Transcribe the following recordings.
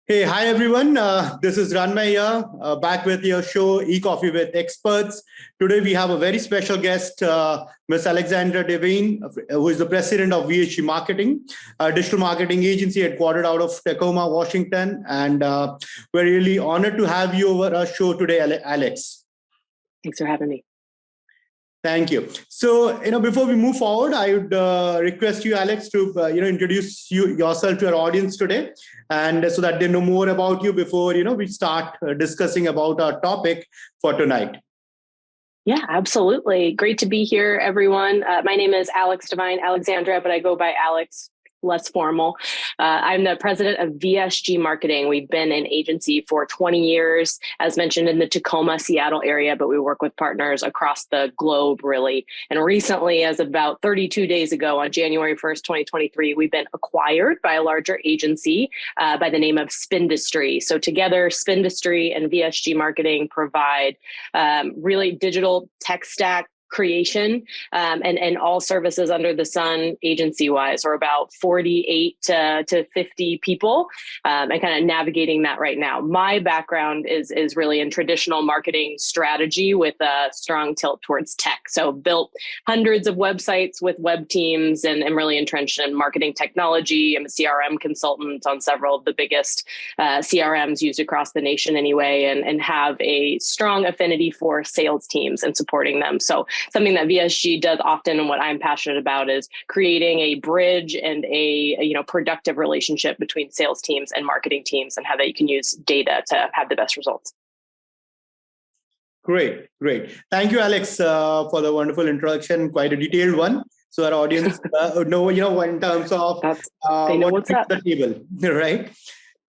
Hey, hi everyone. This is Ranmay here, back with your show E-Coffee with Experts. Today we have a very special guest, Miss Alexandra Devine, who is the president of VSG Marketing, a digital marketing agency headquartered out of Tacoma, Washington. And we're really honored to have you over our show today, Alex. Thanks for having me. Thank you. So, before we move forward, I would request you, Alex, to introduce yourself to our audience today, and so that they know more about you before we start discussing about our topic for tonight. Yeah, absolutely. Great to be here, everyone. My name is Alexandra, but I go by Alex. Less formal. I'm the president of VSG Marketing. We've been an agency for 20 years, as mentioned, in the Tacoma, Seattle area, but we work with partners across the globe, really. And recently, as about 32 days ago, on January 1st, 2023, we've been acquired by a larger agency by the name of Spindustry. So together, Spindustry and VSG Marketing provide really digital tech stack creation and all services under the sun agency-wise. We're about 48 to 50 people and kind of navigating that right now. My background is really in traditional marketing strategy with a strong tilt towards tech. So built hundreds of websites with web teams and I'm really entrenched in marketing technology. I'm a CRM consultant on several of the biggest CRMs used across the nation anyway, and have a strong affinity for sales teams and supporting them. So something that VSG does often and what I'm passionate about is creating a bridge and a productive relationship between sales teams and marketing teams and how that you can use data to have the best results. Great. Thank you, Alex, for the wonderful introduction, quite a detailed one. So our audience know, in terms of they know what's up. The table, right?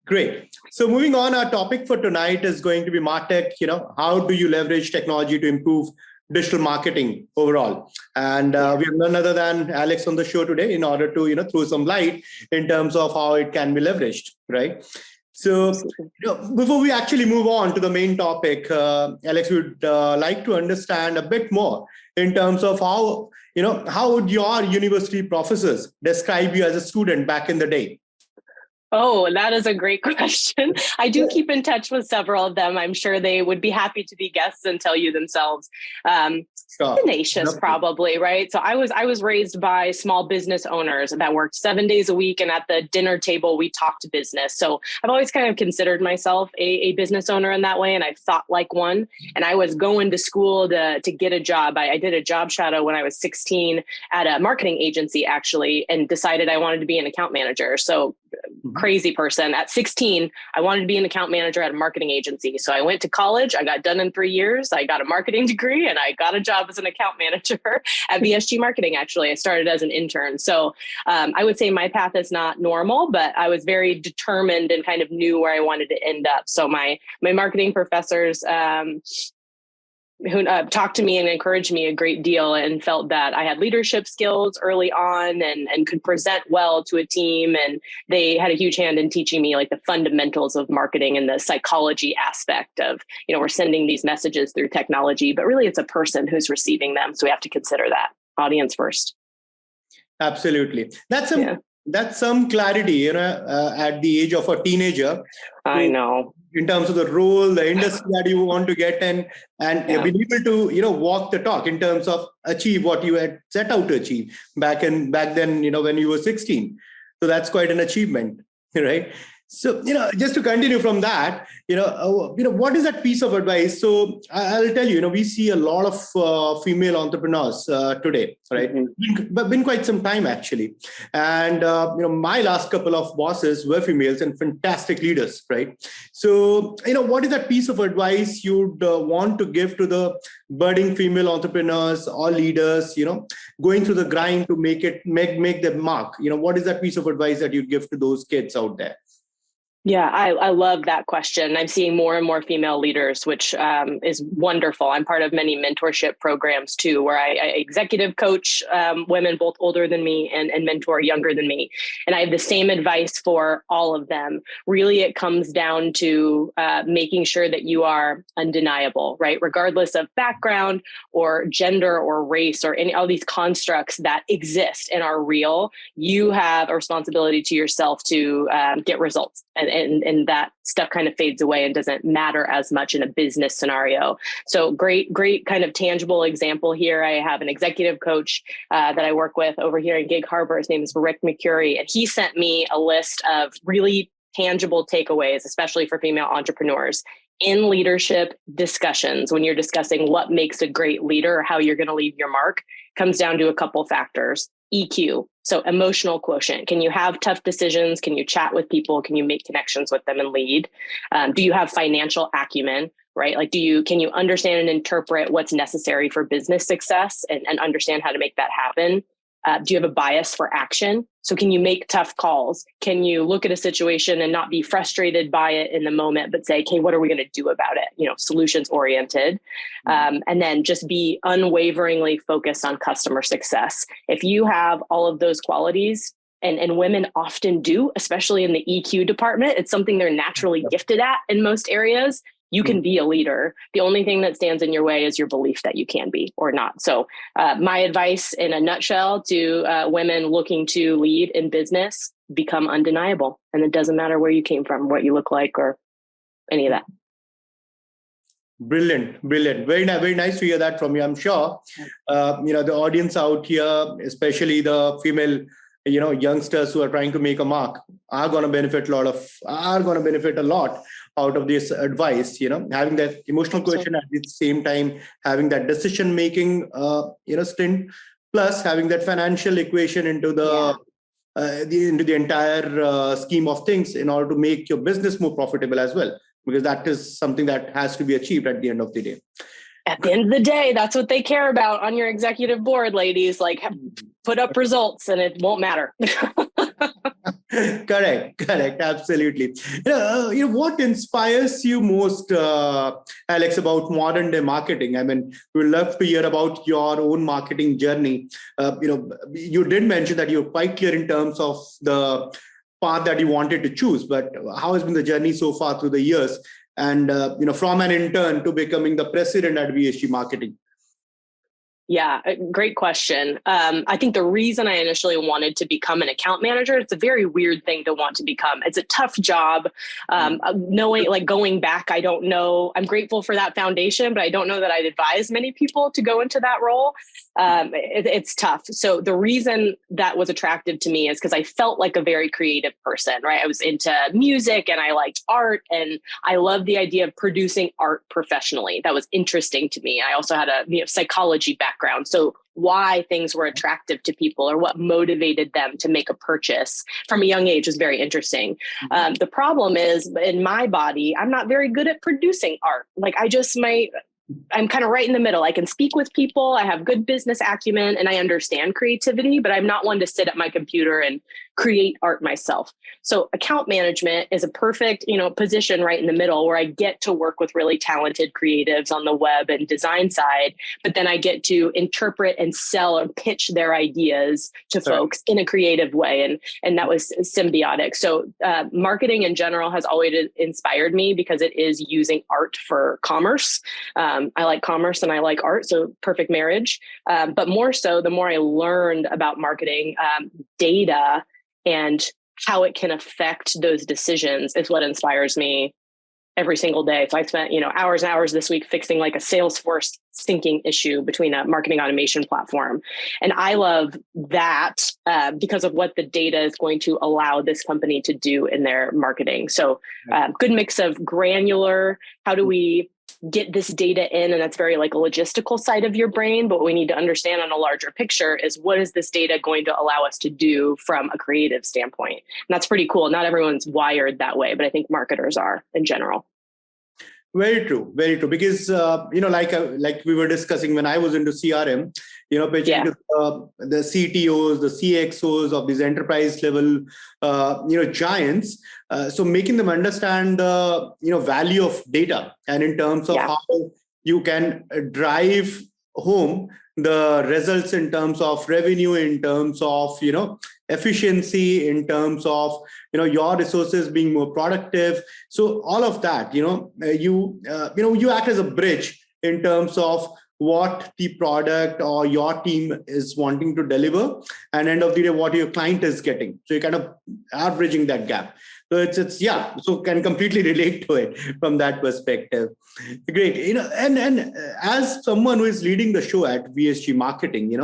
Great. So moving on, our topic for tonight is going to be MARTECH. How do you leverage technology to improve digital marketing overall? And we have none other than Alex on the show today in order to throw some light in terms of how it can be leveraged, right? So before we actually move on to the main topic, Alex, we would like to understand a bit more in terms of how would your university professors describe you as a student back in the day? Oh, that is a great question. I do keep in touch with several of them. I'm sure they would be happy to be guests and tell you themselves. Tenacious, probably, right? So I was raised by small business owners that worked 7 days a week, and at the dinner table we talked business. So I've always kind of considered myself a business owner in that way, and I've thought like one. And I was going to school to get a job. I did a job shadow when I was 16 at a marketing agency, actually, and decided I wanted to be an account manager. So crazy person. At 16, I wanted to be an account manager at a marketing agency. So I went to college. I got done in 3 years. I got a marketing degree and I got a job as an account manager at VSG Marketing. Actually, I started as an intern. So I would say my path is not normal, but I was very determined and kind of knew where I wanted to end up. So my marketing professors who talked to me and encouraged me a great deal and felt that I had leadership skills early on and could present well to a team. And they had a huge hand in teaching me like the fundamentals of marketing and the psychology aspect of, we're sending these messages through technology, but really it's a person who's receiving them. So we have to consider that audience first. Absolutely. That's some clarity, at the age of a teenager. I know. In terms of the role, the industry that you want to get in, and being able to, walk the talk in terms of achieve what you had set out to achieve back then, when you were 16. So that's quite an achievement, right? So, just to continue from that, what is that piece of advice? So I'll tell you, we see a lot of female entrepreneurs today, right? But been quite some time actually. And, my last couple of bosses were females and fantastic leaders, right? So, what is that piece of advice you'd want to give to the budding female entrepreneurs or leaders, going through the grind to make their mark? What is that piece of advice that you'd give to those kids out there? Yeah, I love that question. I'm seeing more and more female leaders, which is wonderful. I'm part of many mentorship programs too, where I executive coach women both older than me and mentor younger than me. And I have the same advice for all of them. Really, it comes down to making sure that you are undeniable, right? Regardless of background or gender or race or all these constructs that exist and are real, you have a responsibility to yourself to get results. and that stuff kind of fades away and doesn't matter as much in a business scenario. So great kind of tangible example here. I have an executive coach that I work with over here in Gig Harbor. His name is Rick McCurry, and he sent me a list of really tangible takeaways, especially for female entrepreneurs in leadership discussions. When you're discussing what makes a great leader or how you're going to leave your mark, comes down to a couple factors. EQ, so emotional quotient. Can you have tough decisions? Can you chat with people? Can you make connections with them and lead? Do you have financial acumen, right? Like, can you understand and interpret what's necessary for business success and understand how to make that happen? Do you have a bias for action? So can you make tough calls? Can you look at a situation and not be frustrated by it in the moment, but say, okay, what are we going to do about it? Solutions oriented. And then just be unwaveringly focused on customer success. If you have all of those qualities, and women often do, especially in the EQ department, it's something they're naturally gifted at in most areas. You can be a leader. The only thing that stands in your way is your belief that you can be or not. So my advice in a nutshell to women looking to lead in business, become undeniable. And it doesn't matter where you came from, what you look like, or any of that. Brilliant. Very nice to hear that from you. I'm sure, the audience out here, especially the female, youngsters who are trying to make a mark, are going to benefit a lot out of this advice, having that emotional quotient, at the same time having that decision making stint, plus having that financial equation into the entire scheme of things in order to make your business more profitable as well, because that is something that has to be achieved at the end of the day. At the end of the day, that's what they care about on your executive board, ladies. Like, put up results and it won't matter. Correct. Absolutely. What inspires you most, Alex, about modern day marketing? I mean, we'd love to hear about your own marketing journey. You did mention that you're quite clear in terms of the path that you wanted to choose, but how has been the journey so far through the years? And, from an intern to becoming the president at VSG Marketing? Yeah, great question. I think the reason I initially wanted to become an account manager, it's a very weird thing to want to become. It's a tough job. Going back, I don't know. I'm grateful for that foundation, but I don't know that I'd advise many people to go into that role. It's tough. So the reason that was attractive to me is because I felt like a very creative person, right? I was into music and I liked art, and I loved the idea of producing art professionally. That was interesting to me. I also had a psychology background. So why things were attractive to people or what motivated them to make a purchase from a young age was very interesting. The problem is, in my body, I'm not very good at producing art. Like, I'm kind of right in the middle. I can speak with people. I have good business acumen and I understand creativity, but I'm not one to sit at my computer and create art myself. So account management is a perfect, position right in the middle where I get to work with really talented creatives on the web and design side, but then I get to interpret and sell or pitch their ideas to folks in a creative way. And that was symbiotic. So marketing in general has always inspired me because it is using art for commerce. I like commerce and I like art, so perfect marriage. But more so, the more I learned about marketing, data and how it can affect those decisions is what inspires me every single day. So I spent, hours and hours this week fixing like a Salesforce syncing issue between a marketing automation platform. And I love that because of what the data is going to allow this company to do in their marketing. So good mix of granular, how do we get this data in? And that's very like a logistical side of your brain. But what we need to understand on a larger picture is what is this data going to allow us to do from a creative standpoint? And that's pretty cool. Not everyone's wired that way, but I think marketers are in general. Very true. Because, like we were discussing when I was into CRM, pitching to the CTOs, the CXOs of these enterprise level, giants. So making them understand the, value of data and in terms of how you can drive home the results in terms of revenue, in terms of, efficiency, in terms of, your resources being more productive. So all of that, you act as a bridge in terms of what the product or your team is wanting to deliver, and end of the day, what your client is getting. So you're kind of averaging that gap. So it's yeah, so can completely relate to it from that perspective. Great. And as someone who is leading the show at VSG Marketing,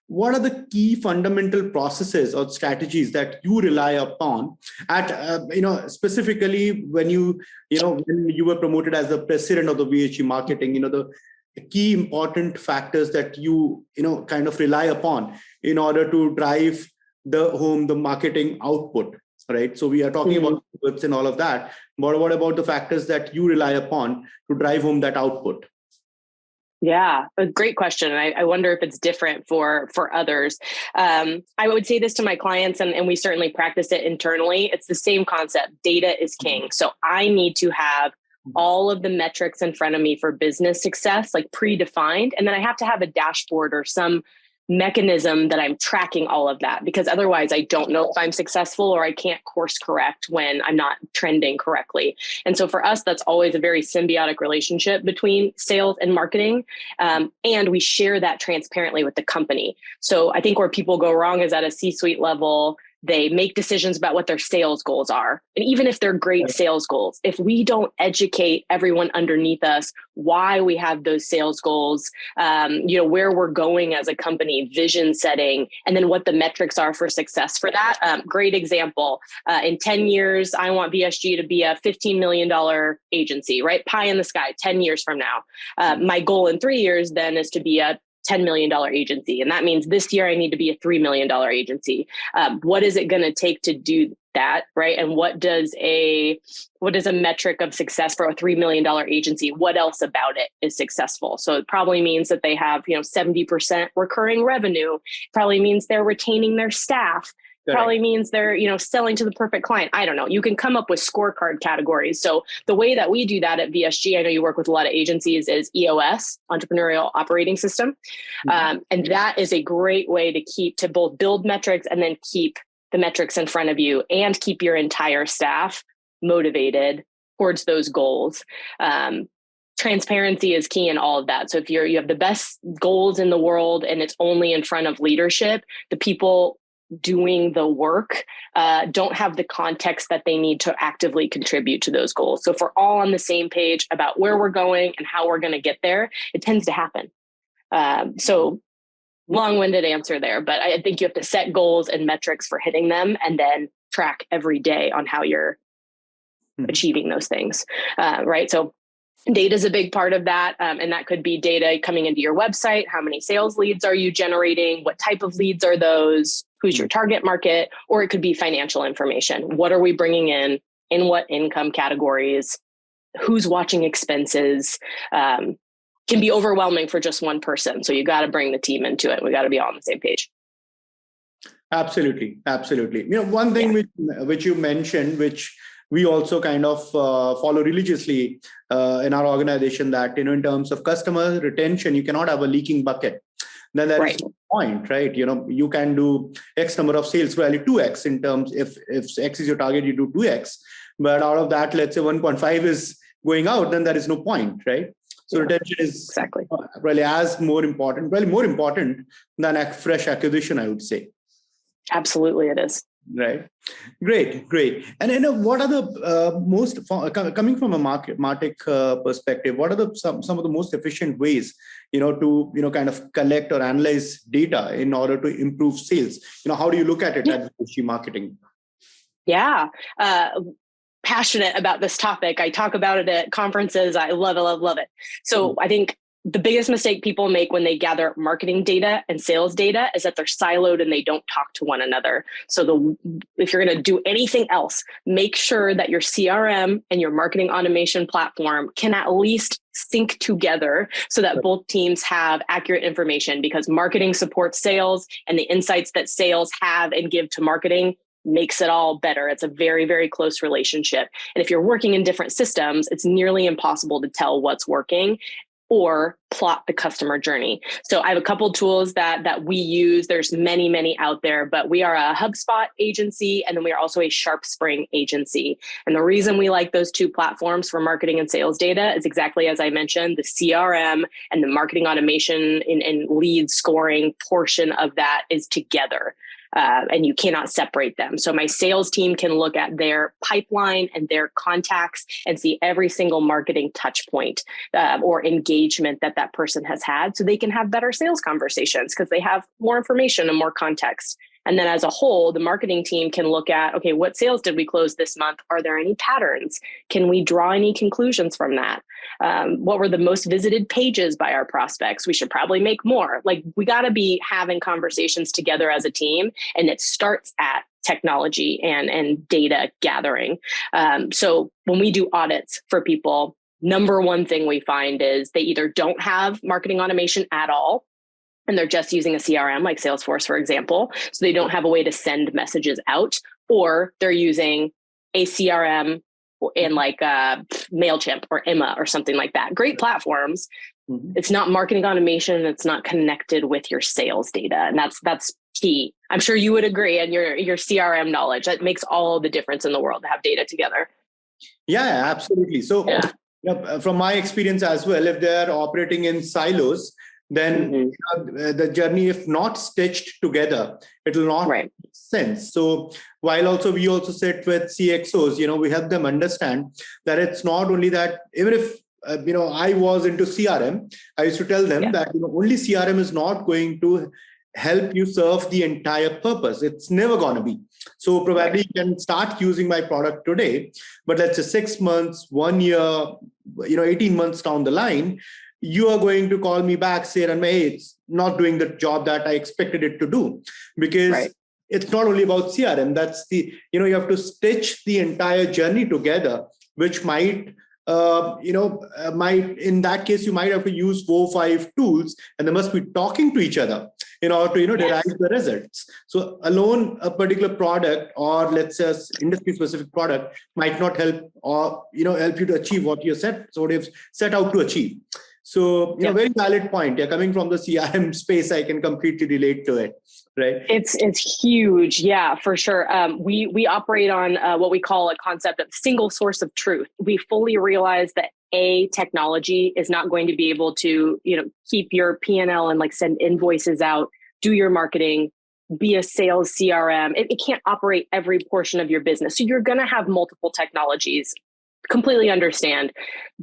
what are the key fundamental processes or strategies that you rely upon at specifically when you were promoted as the president of the VSG Marketing, the key important factors that you kind of rely upon in order to drive the marketing output, right? So we are talking about whips and all of that, but what about the factors that you rely upon to drive home that output? Yeah, a great question. And I wonder if it's different for others. I would say this to my clients, and we certainly practice it internally. It's the same concept. Data is king. So I need to have all of the metrics in front of me for business success, like predefined. And then I have to have a dashboard or some mechanism that I'm tracking all of that, because otherwise I don't know if I'm successful, or I can't course correct when I'm not trending correctly. And so for us, that's always a very symbiotic relationship between sales and marketing. And we share that transparently with the company. So I think where people go wrong is at a C-suite level. They make decisions about what their sales goals are. And even if they're great sales goals, if we don't educate everyone underneath us why we have those sales goals, where we're going as a company, vision setting, and then what the metrics are for success for that. Great example. In 10 years, I want VSG to be a $15 million agency, right? Pie in the sky, 10 years from now. My goal in 3 years then is to be a $10 million agency. And that means this year I need to be a $3 million agency. What is it going to take to do that, right? And what does a metric of success for a $3 million agency? What else about it is successful? So it probably means that they have 70% recurring revenue. Probably means they're retaining their staff. Probably means they're, selling to the perfect client. I don't know. You can come up with scorecard categories. So the way that we do that at VSG, I know you work with a lot of agencies, is EOS, Entrepreneurial Operating System. And that is a great way to both build metrics and then keep the metrics in front of you and keep your entire staff motivated towards those goals. Transparency is key in all of that. So if you have the best goals in the world and it's only in front of leadership, the people doing the work don't have the context that they need to actively contribute to those goals. So if we're all on the same page about where we're going and how we're going to get there, it tends to happen. So long-winded answer there, but I think you have to set goals and metrics for hitting them and then track every day on how you're achieving those things, right? So data is a big part of that. And that could be data coming into your website. How many sales leads are you generating? What type of leads are those? Who's your target market? Or it could be financial information. What are we bringing in what income categories? Who's watching expenses? Can be overwhelming for just one person. So you got to bring the team into it. We got to be all on the same page. Absolutely. One thing which you mentioned, which we also kind of follow religiously in our organization, that in terms of customer retention, you cannot have a leaking bucket. Then there is no point, right? You can do X number of sales, probably 2X in terms, if X is your target, you do 2X. But out of that, let's say 1.5 is going out, then there is no point, right? So retention is really more important than a fresh acquisition, I would say. Absolutely, it is. Right. Great. And what are the most, coming from a MARTECH perspective, what are some of the most efficient ways, to kind of collect or analyze data in order to improve sales? How do you look at it at VSG Marketing? Yeah. Passionate about this topic. I talk about it at conferences. I love it. So I think the biggest mistake people make when they gather marketing data and sales data is that they're siloed and they don't talk to one another. So if you're going to do anything else, make sure that your CRM and your marketing automation platform can at least sync together so that both teams have accurate information, because marketing supports sales, and the insights that sales have and give to marketing makes it all better. It's a very, very close relationship. And if you're working in different systems, it's nearly impossible to tell what's working. or plot the customer journey. So I have a couple tools that we use. There's many out there, but we are a HubSpot agency, and then we are also a SharpSpring agency. And the reason we like those two platforms for marketing and sales data is exactly as I mentioned, the CRM and the marketing automation and lead scoring portion of that is together. And you cannot separate them. So my sales team can look at their pipeline and their contacts and see every single marketing touch point or engagement that person has had, so they can have better sales conversations because they have more information and more context. And then as a whole, the marketing team can look at, okay, what sales did we close this month? Are there any patterns? Can we draw any conclusions from that? What were the most visited pages by our prospects? We should probably make more. Like, we got to be having conversations together as a team. And it starts at technology and data gathering. So when we do audits for people, number one thing we find is they either don't have marketing automation at all, and they're just using a CRM like Salesforce, for example. So they don't have a way to send messages out, or they're using a CRM in like MailChimp or Emma or something like that. Great platforms. Mm-hmm. It's not marketing automation. It's not connected with your sales data. And that's key. I'm sure you would agree, and your CRM knowledge, that makes all the difference in the world to have data together. Yeah, absolutely. So from my experience as well, if they're operating in silos, then the journey, if not stitched together, it will not make sense. So while we also sit with CXOs, we help them understand that it's not only that, even if I was into CRM, I used to tell them that only CRM is not going to help you serve the entire purpose. It's never going to be. So probably you can start using my product today, but let's say 6 months, 1 year, 18 months down the line, you are going to call me back, say, Ranmay, hey, it's not doing the job that I expected it to do. Because it's not only about CRM. That's you have to stitch the entire journey together, which might, in that case, you might have to use 4 or 5 tools, and they must be talking to each other in order to, derive the results. So alone, a particular product, or let's say industry specific product, might not help, or, help you to achieve what you set out to achieve. So, very valid point. Coming from the CRM space, I can completely relate to it, right? It's huge. Yeah, for sure. We operate on what we call a concept of single source of truth. We fully realize that technology is not going to be able to, keep your P&L and send invoices out, do your marketing, be a sales CRM. It can't operate every portion of your business. So you're going to have multiple technologies. Completely understand.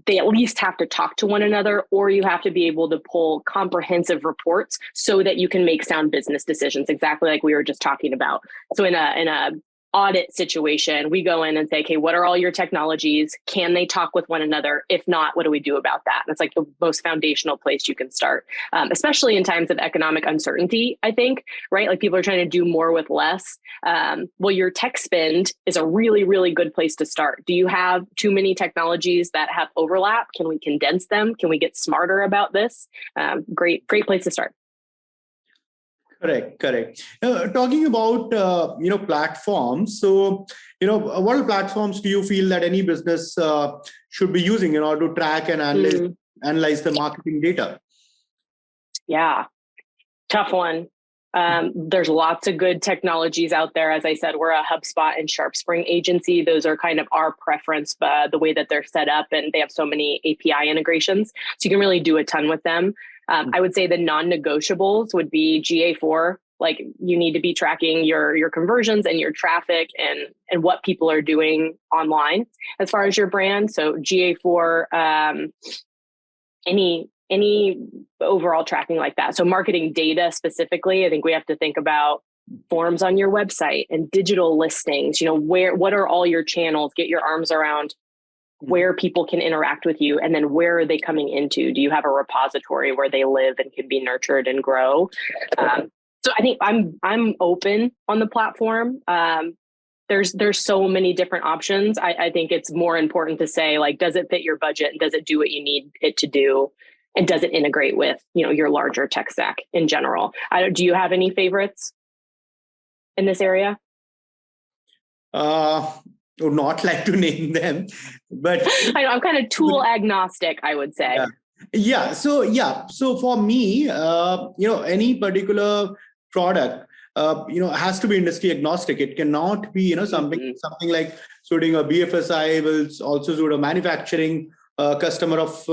They at least have to talk to one another, or you have to be able to pull comprehensive reports so that you can make sound business decisions, exactly like we were just talking about. So in a audit situation, we go in and say, okay, what are all your technologies? Can they talk with one another? If not, what do we do about that? And it's like the most foundational place you can start, especially in times of economic uncertainty, I think, right? Like, people are trying to do more with less. Well, your tech spend is a really, really good place to start. Do you have too many technologies that have overlap? Can we condense them? Can we get smarter about this? Great place to start. Correct. Talking about, platforms. So, what platforms do you feel that any business should be using in order to track and analyze the marketing data? Yeah, tough one. There's lots of good technologies out there. As I said, we're a HubSpot and SharpSpring agency. Those are kind of our preference, the way that they're set up, and they have so many API integrations. So you can really do a ton with them. I would say the non-negotiables would be GA4. Like, you need to be tracking your conversions and your traffic and what people are doing online as far as your brand. So GA4, any overall tracking like that. So marketing data specifically, I think we have to think about forms on your website and digital listings. What are all your channels? Get your arms around where people can interact with you, and then where are they coming into? Do you have a repository where they live and can be nurtured and grow? So I think I'm open on the platform. There's so many different options. I think it's more important to say, does it fit your budget, and does it do what you need it to do, and does it integrate with your larger tech stack in general? Do you have any favorites in this area? Would not like to name them, but I know, I'm kind of tool agnostic, I would say. So for me, any particular product, has to be industry agnostic. It cannot be, something like suiting a BFSI will also suit a manufacturing customer of,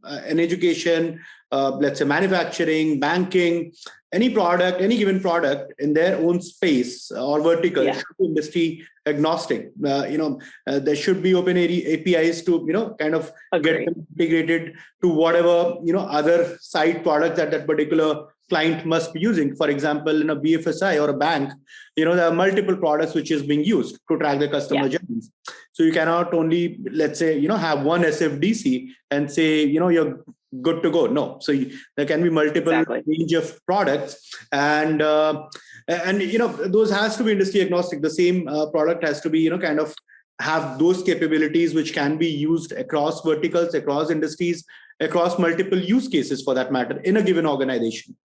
an education, let's say manufacturing, banking, any product, any given product in their own space or vertical, it should be industry agnostic. There should be open APIs to, kind of get them integrated to whatever, other side products that particular client must be using. For example, in a BFSI or a bank, there are multiple products which is being used to track the customer journeys. So you cannot only, let's say, have one SFDC and say, you're good to go. No. So there can be multiple range of products, and those has to be industry agnostic. The same product has to be, kind of have those capabilities which can be used across verticals, across industries, across multiple use cases for that matter in a given organization.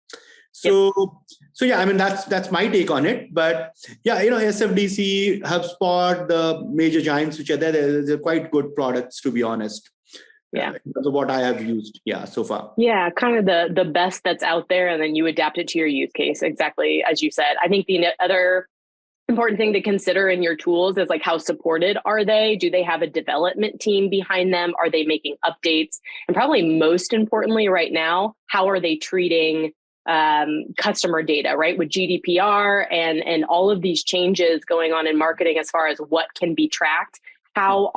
So I mean, that's my take on it. But SFDC, HubSpot, the major giants which are there, they're quite good products, to be honest. In terms of what I have used, so far. Kind of the best that's out there, and then you adapt it to your use case, exactly as you said. I think the other important thing to consider in your tools is like, how supported are they? Do they have a development team behind them? Are they making updates? And probably most importantly right now, how are they treating customer data, right? With GDPR and all of these changes going on in marketing as far as what can be tracked, how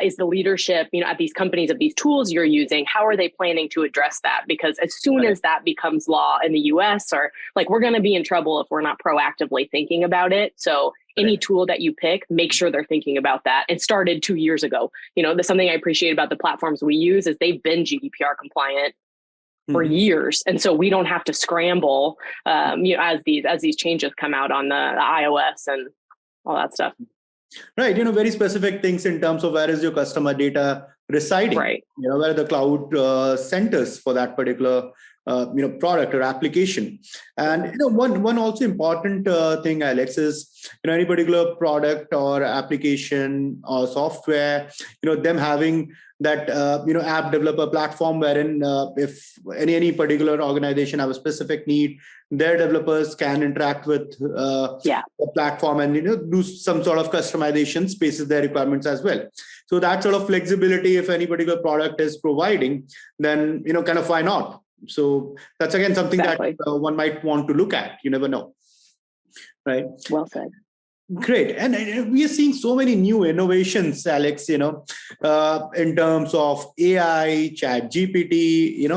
is the leadership, at these companies of these tools you're using, how are they planning to address that? Because as soon as that becomes law in the US, or like, we're going to be in trouble if we're not proactively thinking about it. So any tool that you pick, make sure they're thinking about that. It started 2 years ago. There's something I appreciate about the platforms we use is they've been GDPR compliant for years. And so we don't have to scramble, as these changes come out on the iOS and all that stuff. Right. Very specific things in terms of where is your customer data residing, right? Where the cloud centers for that particular, product or application. And, one also important thing, Alex, is, any particular product or application or software, them having that, app developer platform wherein if any particular organization have a specific need, their developers can interact with the platform and do some sort of customization spaces their requirements as well. So that sort of flexibility, if any particular product is providing, then kind of why not? So that's again something that one might want to look at. You never know, right? Well said. Great. And we are seeing so many new innovations, Alex, in terms of AI, chat GPT,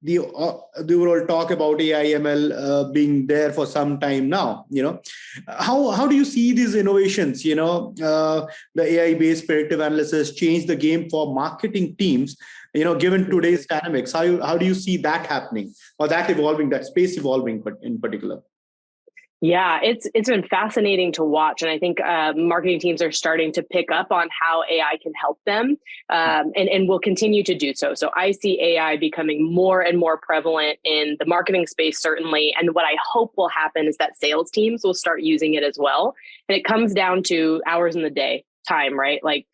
the overall talk about AI, ML being there for some time now, how do you see these innovations, the AI-based predictive analysis change the game for marketing teams, given today's dynamics? How do you see that happening or that evolving, that space evolving in particular? Yeah, it's been fascinating to watch. And I think marketing teams are starting to pick up on how AI can help them and will continue to do so. So I see AI becoming more and more prevalent in the marketing space, certainly. And what I hope will happen is that sales teams will start using it as well. And it comes down to hours in the day, time, right? Like,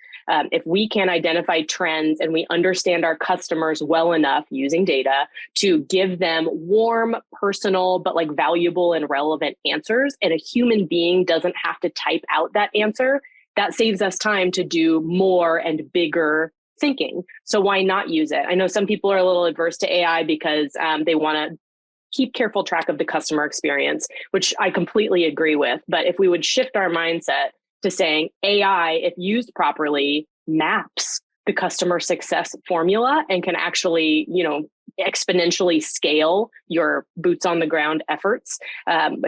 if we can identify trends and we understand our customers well enough using data to give them warm, personal, but like valuable and relevant answers, and a human being doesn't have to type out that answer, that saves us time to do more and bigger thinking. So why not use it? I know some people are a little adverse to AI because they want to keep careful track of the customer experience, which I completely agree with. But if we would shift our mindset to saying AI, if used properly, maps the customer success formula and can actually, exponentially scale your boots on the ground efforts,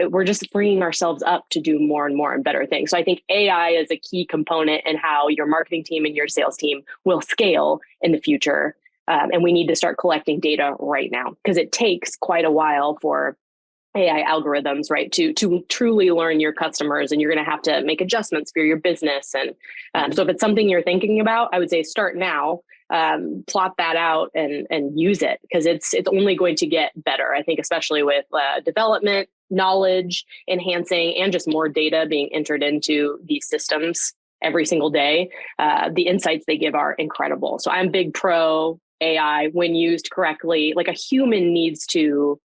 we're just freeing ourselves up to do more and more and better things. So I think AI is a key component in how your marketing team and your sales team will scale in the future. And we need to start collecting data right now because it takes quite a while for AI algorithms, right, to truly learn your customers, and you're going to have to make adjustments for your business. And so if it's something you're thinking about, I would say start now, plot that out and use it because it's only going to get better. I think especially with development, knowledge enhancing, and just more data being entered into these systems. every single day. The insights they give are incredible. So I'm big pro AI when used correctly. Like a human needs to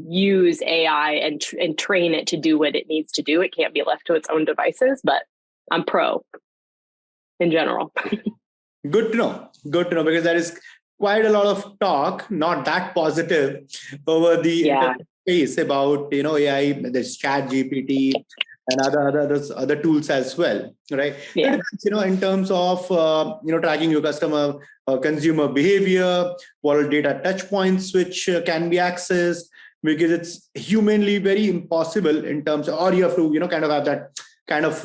use AI and train it to do what it needs to do. It can't be left to its own devices, but I'm pro in general. Good to know. Good to know, because there is quite a lot of talk, not that positive, over the internet space about AI, there's Chat GPT and other tools as well, right? Yeah. In terms of tracking your customer consumer behavior, what are data touch points which can be accessed, because it's humanly very impossible in terms of, or you have to kind of have that kind of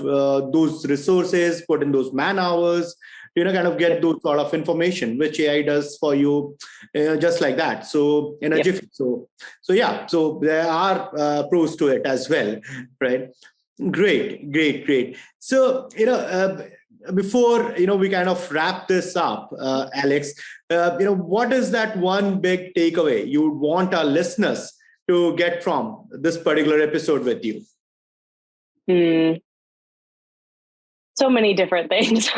those resources, put in those man hours, kind of get those sort of information, which AI does for you, just like that. So in a jiffy. So there are pros to it as well, right? Great. So before we kind of wrap this up, Alex, what is that one big takeaway you would want our listeners to get from this particular episode with you? So many different things.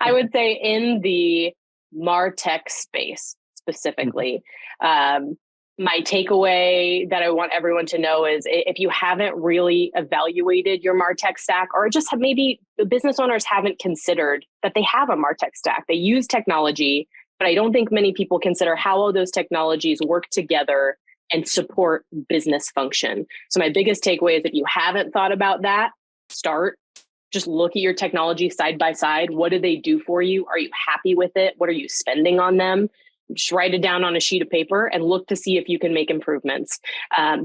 I would say in the MARTECH space specifically, my takeaway that I want everyone to know is if you haven't really evaluated your MARTECH stack, or just maybe the business owners haven't considered that they have a MARTECH stack. They use technology, but I don't think many people consider how all those technologies work together and support business function. So my biggest takeaway is if you haven't thought about that, just look at your technology side by side. What do they do for you? Are you happy with it? What are you spending on them? Just write it down on a sheet of paper and look to see if you can make improvements,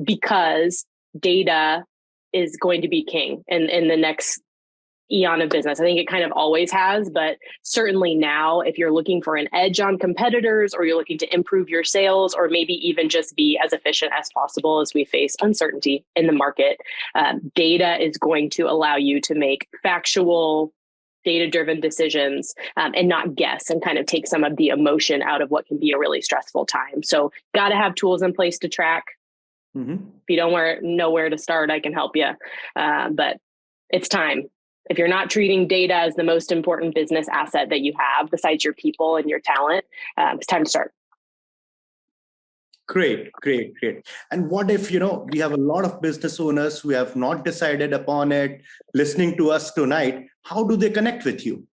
because data is going to be king in the next eon of business. I think it kind of always has, but certainly now, if you're looking for an edge on competitors, or you're looking to improve your sales, or maybe even just be as efficient as possible as we face uncertainty in the market, data is going to allow you to make factual, data-driven decisions, and not guess, and kind of take some of the emotion out of what can be a really stressful time. So got to have tools in place to track. If you don't know where to start, I can help you. But it's time. If you're not treating data as the most important business asset that you have, besides your people and your talent, it's time to start. Great. And what if, we have a lot of business owners who have not decided upon it, listening to us tonight? How do they connect with you?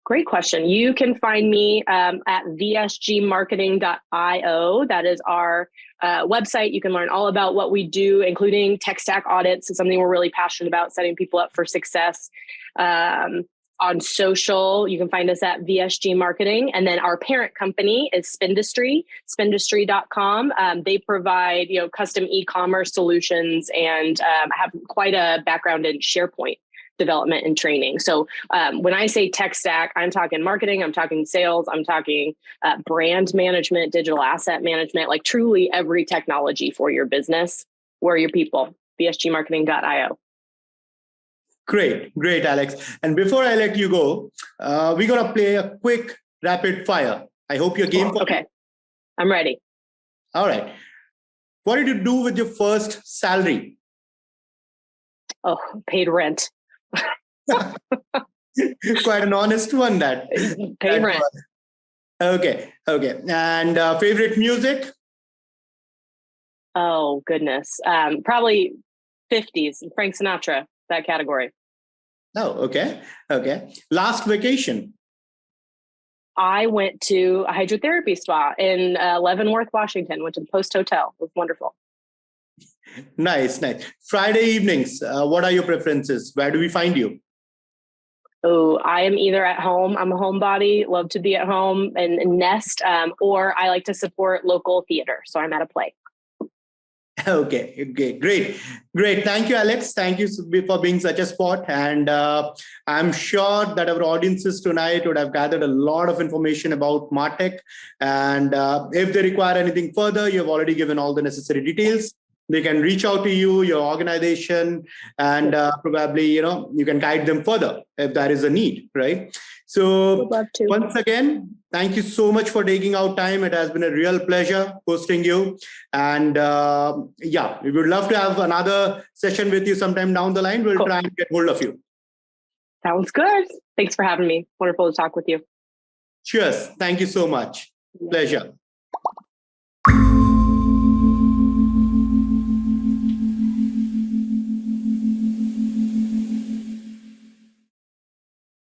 Great question. You can find me at vsgmarketing.io. That is our website. You can learn all about what we do, including tech stack audits. It's something we're really passionate about, setting people up for success. On social, you can find us at VSG Marketing. And then our parent company is Spindustry, spindustry.com. They provide custom e-commerce solutions, and have quite a background in SharePoint development and training. So when I say tech stack, I'm talking marketing, I'm talking sales, I'm talking brand management, digital asset management, like truly every technology for your business. Where are your people? vsgmarketing.io. Great, Alex. And before I let you go, we're going to play a quick rapid fire. I hope you're game for it. Okay, I'm ready. All right. What did you do with your first salary? Oh, paid rent. Quite an honest one, that. Paid rent. Okay. And favorite music? Oh, goodness. Probably 50s, Frank Sinatra, that category. Oh, okay. Last vacation? I went to a hydrotherapy spa in Leavenworth, Washington. Went to the Post Hotel. It was wonderful. Nice. Friday evenings, what are your preferences? Where do we find you? Oh, I am either at home. I'm a homebody, love to be at home and nest, or I like to support local theater. So I'm at a play. Okay, great. Thank you, Alex. Thank you for being such a sport. And I'm sure that our audiences tonight would have gathered a lot of information about MARTECH. And if they require anything further, you've already given all the necessary details. They can reach out to you, your organization, and probably, you can guide them further if there is a need, right? So once again, thank you so much for taking out time. It has been a real pleasure hosting you. And we would love to have another session with you sometime down the line. We'll try and get hold of you. Sounds good. Thanks for having me. Wonderful to talk with you. Cheers. Thank you so much. Pleasure.